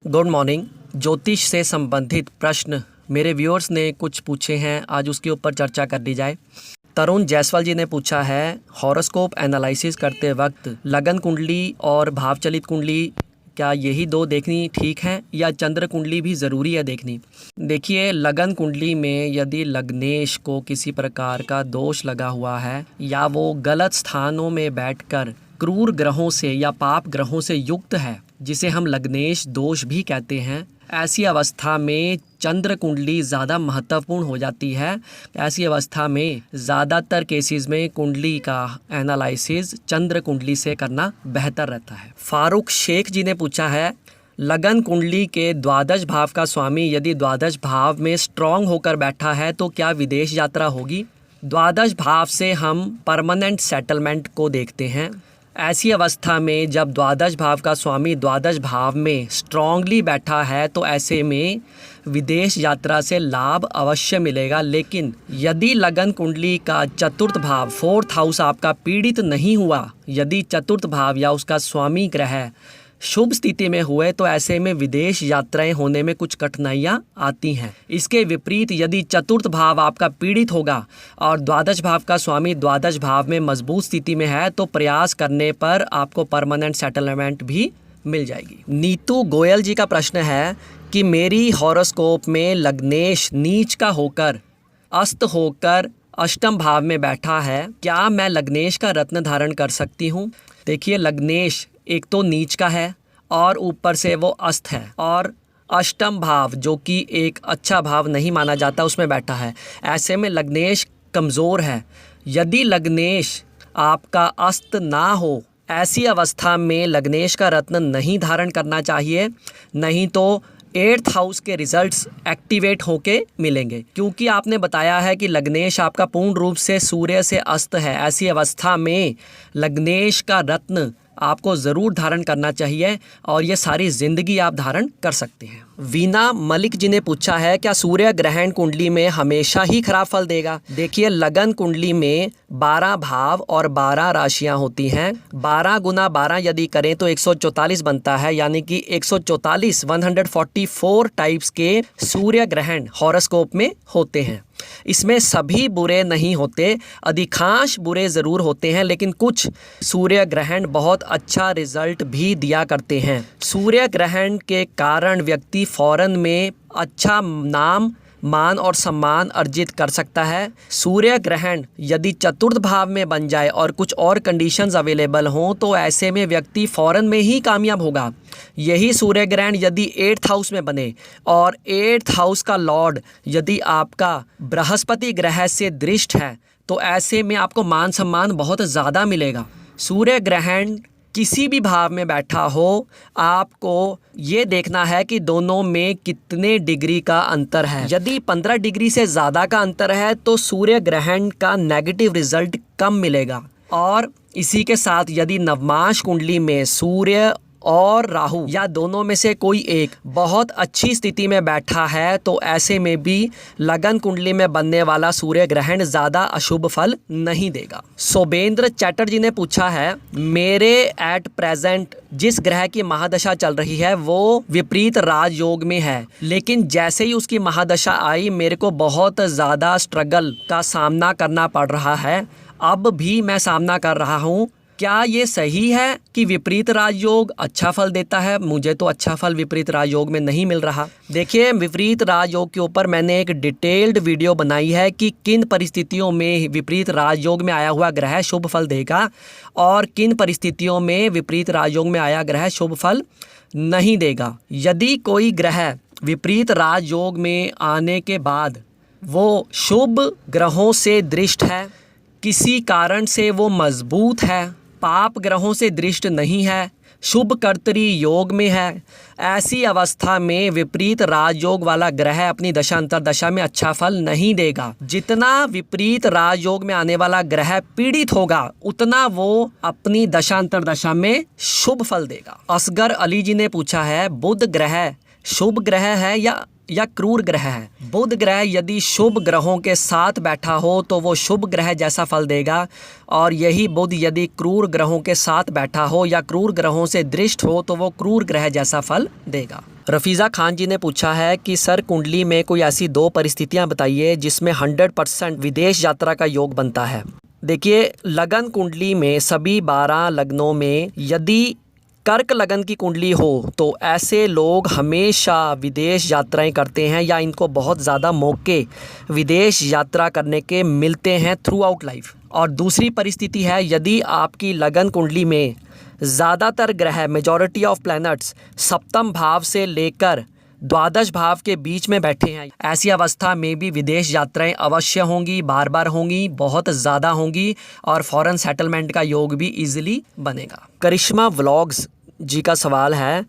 Good morning. ज्योतिष से संबंधित प्रश्न मेरे व्यूअर्स ने कुछ पूछे हैं, आज उसके ऊपर चर्चा कर ली जाए। तरुण जायसवाल जी ने पूछा है, हॉरोस्कोप एनालिसिस करते वक्त लगन कुंडली और भावचलित कुंडली क्या यही दो देखनी ठीक है या चंद्र कुंडली भी ज़रूरी है देखनी? देखिए, लगन कुंडली में यदि लग्नेश को किसी प्रकार का दोष लगा हुआ है या वो गलत स्थानों में बैठकर क्रूर ग्रहों से या पाप ग्रहों से युक्त है, जिसे हम लग्नेश दोष भी कहते हैं, ऐसी अवस्था में चंद्र कुंडली ज़्यादा महत्वपूर्ण हो जाती है। ऐसी अवस्था में ज़्यादातर केसेस में कुंडली का एनालिसिस चंद्र कुंडली से करना बेहतर रहता है। फारूक शेख जी ने पूछा है, लगन कुंडली के द्वादश भाव का स्वामी यदि द्वादश भाव में स्ट्रांग होकर बैठा है तो क्या विदेश यात्रा होगी? द्वादश भाव से हम परमानेंट सेटलमेंट को देखते हैं। ऐसी अवस्था में जब द्वादश भाव का स्वामी द्वादश भाव में स्ट्रांगली बैठा है तो ऐसे में विदेश यात्रा से लाभ अवश्य मिलेगा। लेकिन यदि लगन कुंडली का चतुर्थ भाव, फोर्थ हाउस आपका पीड़ित नहीं हुआ, यदि चतुर्थ भाव या उसका स्वामी ग्रह शुभ स्थिति में हुए तो ऐसे में विदेश यात्राएं होने में कुछ कठिनाइयां आती हैं। इसके विपरीत यदि चतुर्थ भाव आपका पीड़ित होगा और द्वादश भाव का स्वामी द्वादश भाव में मजबूत स्थिति में है तो प्रयास करने पर आपको परमानेंट सेटलमेंट भी मिल जाएगी। नीतू गोयल जी का प्रश्न है कि मेरी हॉरोस्कोप में लग्नेश नीच का होकर अस्त होकर अष्टम भाव में बैठा है, क्या मैं लग्नेश का रत्न धारण कर सकती हूँ? देखिए, लग्नेश एक तो नीच का है और ऊपर से वो अस्त है और अष्टम भाव जो कि एक अच्छा भाव नहीं माना जाता उसमें बैठा है। ऐसे में लग्नेश कमज़ोर है। यदि लग्नेश आपका अस्त ना हो, ऐसी अवस्था में लग्नेश का रत्न नहीं धारण करना चाहिए, नहीं तो 8th हाउस के रिजल्ट्स एक्टिवेट होके मिलेंगे। क्योंकि आपने बताया है कि लग्नेश आपका पूर्ण रूप से सूर्य से अस्त है, ऐसी अवस्था में लग्नेश का रत्न आपको ज़रूर धारण करना चाहिए और ये सारी ज़िंदगी आप धारण कर सकते हैं। वीना मलिक जी ने पूछा है, क्या सूर्य ग्रहण कुंडली में हमेशा ही खराब फल देगा? देखिए, लगन कुंडली में 12 भाव और 12 राशियां होती हैं। 12 गुना 12 यदि करें तो 144 बनता है, यानी कि 144 144 टाइप्स के सूर्य ग्रहण हॉरोस्कोप में होते हैं। इसमें सभी बुरे नहीं होते, अधिकांश बुरे ज़रूर होते हैं, लेकिन कुछ सूर्य ग्रहण बहुत अच्छा रिजल्ट भी दिया करते हैं। सूर्य ग्रहण के कारण व्यक्ति फौरन में अच्छा नाम, मान और सम्मान अर्जित कर सकता है। सूर्य ग्रहण यदि चतुर्थ भाव में बन जाए और कुछ और कंडीशंस अवेलेबल हों तो ऐसे में व्यक्ति फौरन में ही कामयाब होगा। यही सूर्य ग्रहण यदि 8th हाउस में बने और 8th हाउस का लॉर्ड यदि आपका बृहस्पति ग्रह से दृष्ट है तो ऐसे में आपको मान सम्मान बहुत ज़्यादा मिलेगा। सूर्य ग्रहण किसी भी भाव में बैठा हो, आपको ये देखना है कि दोनों में कितने डिग्री का अंतर है। यदि 15 डिग्री से ज़्यादा का अंतर है तो सूर्य ग्रहण का नेगेटिव रिजल्ट कम मिलेगा। और इसी के साथ यदि नवमांश कुंडली में सूर्य और राहु या दोनों में से कोई एक बहुत अच्छी स्थिति में बैठा है तो ऐसे में भी लगन कुंडली में बनने वाला सूर्य ग्रहण ज़्यादा अशुभ फल नहीं देगा। शोभेंद्र चैटर्जी ने पूछा है, मेरे एट प्रेजेंट जिस ग्रह की महादशा चल रही है वो विपरीत राजयोग में है, लेकिन जैसे ही उसकी महादशा आई मेरे को बहुत ज़्यादा स्ट्रगल का सामना करना पड़ रहा है। अब भी मैं सामना कर रहा हूँ। क्या ये सही है कि विपरीत राजयोग अच्छा फल देता है? मुझे तो अच्छा फल विपरीत राजयोग में नहीं मिल रहा। देखिए, विपरीत राजयोग के ऊपर मैंने एक डिटेल्ड वीडियो बनाई है कि किन परिस्थितियों में विपरीत राजयोग में आया हुआ ग्रह शुभ फल देगा और किन परिस्थितियों में विपरीत राजयोग में आया ग्रह शुभ फल नहीं देगा। यदि कोई ग्रह विपरीत राजयोग में आने के बाद वो शुभ ग्रहों से दृष्ट है, किसी कारण से वो मजबूत है, पाप ग्रहों से दृष्ट नहीं है, शुभ कर्तरी योग में है, ऐसी अवस्था में विपरीत राजयोग वाला ग्रह अपनी दशा अंतरदशा में अच्छा फल नहीं देगा। जितना विपरीत राजयोग में आने वाला ग्रह पीड़ित होगा उतना वो अपनी दशा अंतरदशा में शुभ फल देगा। असगर अली जी ने पूछा है, बुध ग्रह शुभ ग्रह है या या क्रूर ग्रह है। बुध ग्रह यदि शुभ ग्रहों के साथ बैठा हो तो वो शुभ ग्रह जैसा फल देगा, और यही बुध यदि क्रूर ग्रहों के साथ बैठा हो या क्रूर ग्रहों से दृष्ट हो तो वो क्रूर ग्रह जैसा फल देगा। रफीज़ा खान जी ने पूछा है कि सर कुंडली में कोई ऐसी 2 परिस्थितियां बताइए जिसमें 100% विदेश यात्रा का योग बनता है। देखिए, लगन कुंडली में सभी 12 लग्नों में यदि कर्क लगन की कुंडली हो तो ऐसे लोग हमेशा विदेश यात्राएं करते हैं या इनको बहुत ज़्यादा मौके विदेश यात्रा करने के मिलते हैं थ्रू आउट लाइफ। और दूसरी परिस्थिति है, यदि आपकी लगन कुंडली में ज़्यादातर ग्रह मेजॉरिटी ऑफ प्लैनेट्स सप्तम भाव से लेकर द्वादश भाव के बीच में बैठे हैं, ऐसी अवस्था में भी विदेश यात्राएं अवश्य होंगी, बार बार होंगी, बहुत ज़्यादा होंगी, और फॉरेन सेटलमेंट का योग भी इजीली बनेगा। करिश्मा व्लॉग्स जी का सवाल है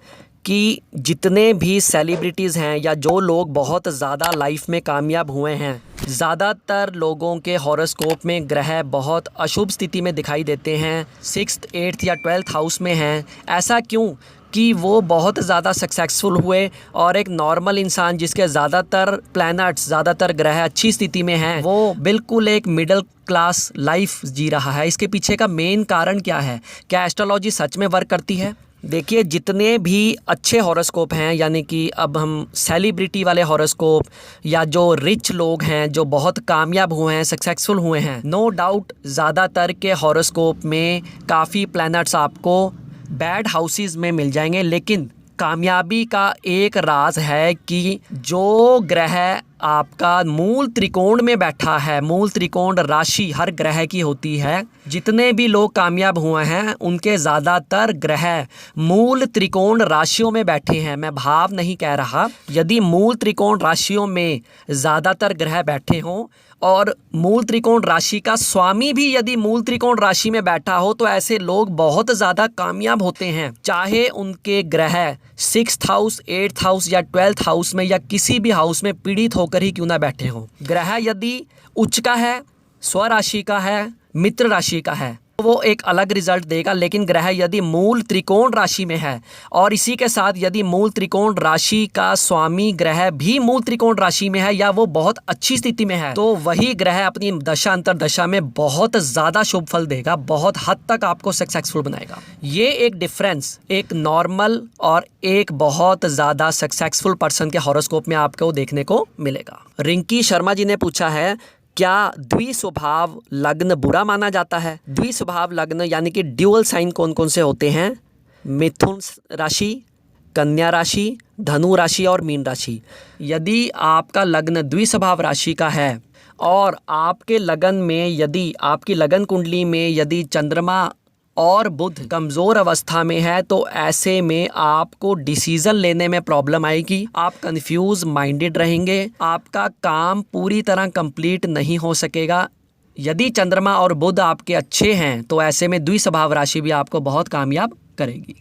कि जितने भी सेलिब्रिटीज़ हैं या जो लोग बहुत ज़्यादा लाइफ में कामयाब हुए हैं, ज़्यादातर लोगों के हॉरोस्कोप में ग्रह बहुत अशुभ स्थिति में दिखाई देते हैं, 6th, 8th या 12th हाउस में हैं। ऐसा क्यों कि वो बहुत ज़्यादा सक्सेसफुल हुए और एक नॉर्मल इंसान जिसके ज़्यादातर प्लैनेट्स, ज़्यादातर ग्रह अच्छी स्थिति में हैं, वो बिल्कुल एक मिडिल क्लास लाइफ जी रहा है। इसके पीछे का मेन कारण क्या है? क्या एस्ट्रोलॉजी सच में वर्क करती है? देखिए, जितने भी अच्छे हॉरोस्कोप हैं, यानी कि अब हम सेलिब्रिटी वाले हॉरोस्कोप या जो रिच लोग हैं, जो बहुत कामयाब हुए हैं, सक्सेसफुल हुए हैं, नो डाउट ज़्यादातर के हॉरोस्कोप में काफ़ी प्लैनेट्स आपको बैड हाउसेस में मिल जाएंगे। लेकिन कामयाबी का एक राज है कि जो ग्रह आपका मूल त्रिकोण में बैठा है, मूल त्रिकोण राशि हर ग्रह की होती है, जितने भी लोग कामयाब हुए हैं उनके ज़्यादातर ग्रह मूल त्रिकोण राशियों में बैठे हैं। मैं भाव नहीं कह रहा, यदि मूल त्रिकोण राशियों में ज़्यादातर ग्रह बैठे हों और मूल त्रिकोण राशि का स्वामी भी यदि मूल त्रिकोण राशि में बैठा हो तो ऐसे लोग बहुत ज़्यादा कामयाब होते हैं, चाहे उनके ग्रह 6th हाउस, 8th हाउस या 12th हाउस में या किसी भी हाउस में पीड़ित होकर ही क्यों ना बैठे हों। ग्रह यदि उच्च का है, स्वराशि का है, मित्र राशि का है, वो एक अलग रिजल्ट देगा। लेकिन ग्रह यदि मूल त्रिकोण राशि में है और इसी के साथ यदि मूल त्रिकोण राशि का स्वामी ग्रह भी मूल त्रिकोण राशि में है या वो बहुत अच्छी स्थिति में है, तो वही ग्रह अपनी दशा अंतरदशा में बहुत ज़्यादा शुभ फल देगा, बहुत हद तक आपको सक्सेसफुल बनाएगा। ये एक डिफरेंस एक नॉर्मल और एक बहुत ज़्यादा सक्सेसफुल पर्सन के हॉरोस्कोप में आपको देखने को मिलेगा। रिंकी शर्मा जी ने पूछा है, क्या द्विस्वभाव लग्न बुरा माना जाता है? द्विस्वभाव लग्न यानी कि ड्यूअल साइन कौन कौन से होते हैं? मिथुन राशि, कन्या राशि, धनु राशि और मीन राशि। यदि आपका लग्न द्विस्वभाव राशि का है और आपके लगन में यदि आपकी लगन कुंडली में यदि चंद्रमा और बुध कमज़ोर अवस्था में है तो ऐसे में आपको डिसीज़न लेने में प्रॉब्लम आएगी, आप कंफ्यूज माइंडेड रहेंगे, आपका काम पूरी तरह कंप्लीट नहीं हो सकेगा। यदि चंद्रमा और बुध आपके अच्छे हैं तो ऐसे में द्विस्वभाव राशि भी आपको बहुत कामयाब करेगी।